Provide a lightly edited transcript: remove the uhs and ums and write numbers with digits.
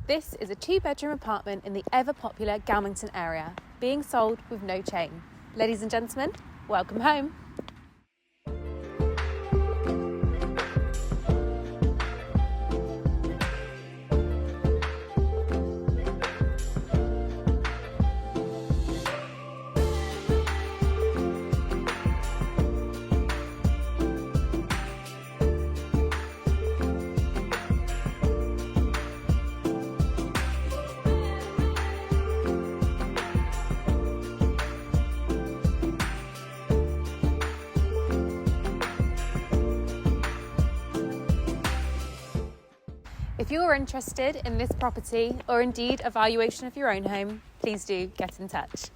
This is a 2-bedroom apartment in the ever-popular Galmington area, being sold with no chain. Ladies and gentlemen, welcome home. If you are interested in this property or indeed a valuation of your own home, please do get in touch.